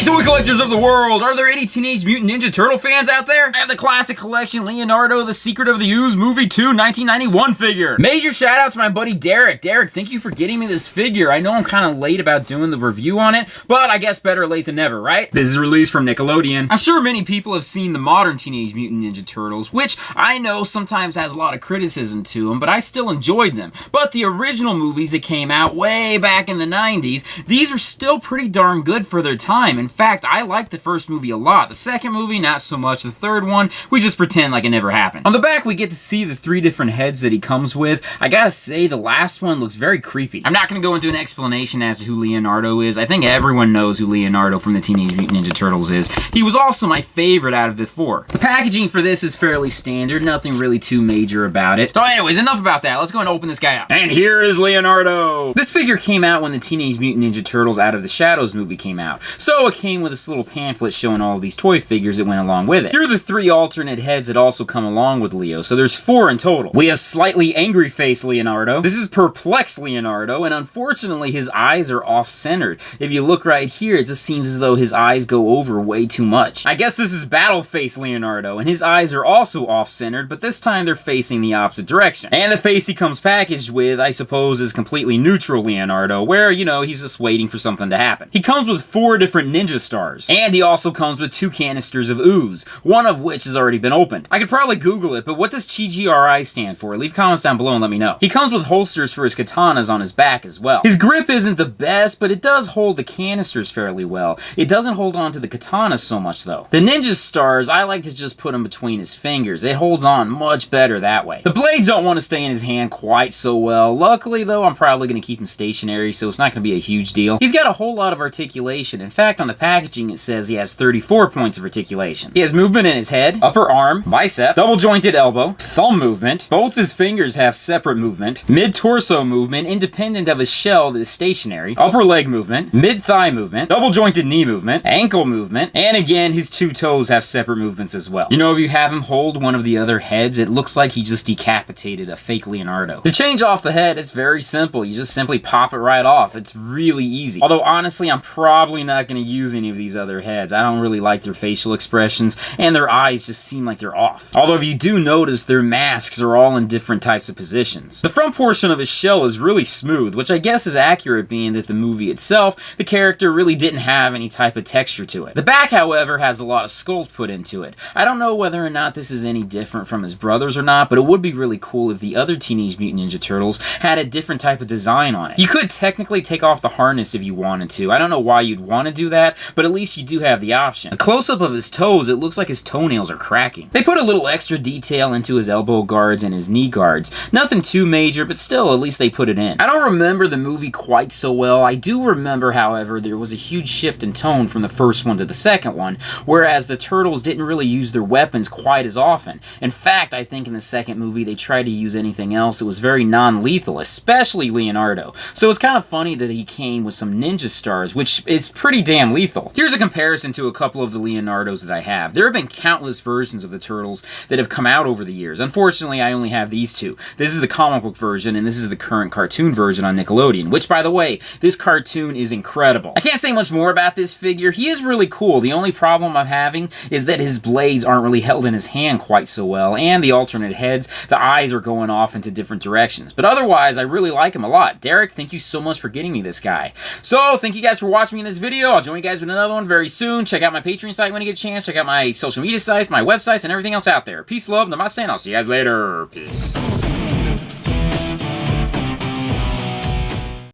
toy collectors of the world, are there any Teenage Mutant Ninja Turtle fans out there? I have the classic collection Leonardo, The Secret of the Ooze Movie 2 1991 figure. Major shout out to my buddy Derek. Derek, thank you for getting me this figure. I know I'm kind of late about doing the review on it, but I guess better late than never, right? This is released from Nickelodeon. I'm sure many people have seen the modern Teenage Mutant Ninja Turtles, which I know sometimes has a lot of criticism to them, but I still enjoyed them. But the original movies that came out way back in the 90s, these are still pretty darn good for their time. In fact, I like the first movie a lot. The second movie, not so much. The third one, we just pretend like it never happened. On the back, we get to see the 3 different heads that he comes with. I gotta say, the last one looks very creepy. I'm not gonna go into an explanation as to who Leonardo is. I think everyone knows who Leonardo from the Teenage Mutant Ninja Turtles is. He was also my favorite out of the 4. The packaging for this is fairly standard. Nothing really too major about it. So anyways, enough about that. Let's go and open this guy up. And here is Leonardo. This figure came out when the Teenage Mutant Ninja Turtles Out of the Shadows movie came out. So it came with this little pamphlet showing all of these toy figures that went along with it. Here are the 3 alternate heads that also come along with Leo, so there's 4 in total. We have slightly angry face Leonardo. This is perplexed Leonardo, and unfortunately his eyes are off-centered. If you look right here, it just seems as though his eyes go over way too much. I guess this is battle face Leonardo, and his eyes are also off-centered, but this time they're facing the opposite direction. And the face he comes packaged with, I suppose, is completely neutral Leonardo, where, you know, he's just waiting for something to happen. He comes with 4 different ninja stars, and he also comes with 2 canisters of Ooze, one of which has already been opened. I could probably Google it, but what does TGRI stand for? Leave comments down below and let me know. He comes with holsters for his katanas on his back as well. His grip isn't the best, but it does hold the canisters fairly well. It doesn't hold on to the katanas so much though. The ninja stars, I like to just put them between his fingers. It holds on much better that way. The blades don't want to stay in his hand quite so well. Luckily though, I'm probably going to keep him stationary, so it's not going to be a huge deal. He's got a whole lot of articulation. In fact, on the packaging it says he has 34 points of articulation. He has movement in his head, upper arm, bicep, double jointed elbow, thumb movement. Both his fingers have separate movement, mid-torso movement independent of his shell that is stationary, upper leg movement, mid-thigh movement, double jointed knee movement, ankle movement, and again his 2 toes have separate movements as well. You know, if you have him hold one of the other heads, it looks like he just decapitated a fake Leonardo. To change off the head, it's very simple. You just simply pop it right off. It's really easy. Although honestly, I'm probably not going to use any of these other heads. I don't really like their facial expressions, and their eyes just seem like they're off. Although if you do notice, their masks are all in different types of positions. The front portion of his shell is really smooth, which I guess is accurate being that the movie itself, the character really didn't have any type of texture to it. The back, however, has a lot of sculpt put into it. I don't know whether or not this is any different from his brothers or not, but it would be really cool if the other Teenage Mutant Ninja Turtles had a different type of design on it. You could technically take off the harness if you wanted to. I don't know why you'd want to do that, but at least you do have the option. A close-up of his toes, it looks like his toenails are cracking. They put a little extra detail into his elbow guards and his knee guards. Nothing too major, but still, at least they put it in. I don't remember the movie quite so well. I do remember, however, there was a huge shift in tone from the first one to the second one, whereas the Turtles didn't really use their weapons quite as often. In fact, I think in the second movie they tried to use anything else that was very non-lethal, especially Leonardo. So it's kind of funny that he came with some ninja stars, which is pretty damn lethal. Here's a comparison to a couple of the Leonardos that I have. There have been countless versions of the Turtles that have come out over the years. Unfortunately, I only have these 2. This is the comic book version, and this is the current cartoon version on Nickelodeon, which, by the way, this cartoon is incredible. I can't say much more about this figure. He is really cool. The only problem I'm having is that his blades aren't really held in his hand quite so well, and the alternate heads, the eyes are going off into different directions. But otherwise, I really like him a lot. Derek, thank you so much for getting me this guy. So, thank you guys for watching me in this video. I'll join you guys with another one very soon. Check out my Patreon site when you get a chance. Check out my social media sites, my websites, and everything else out there. Peace, love, namaste, and I'll see you guys later. Peace.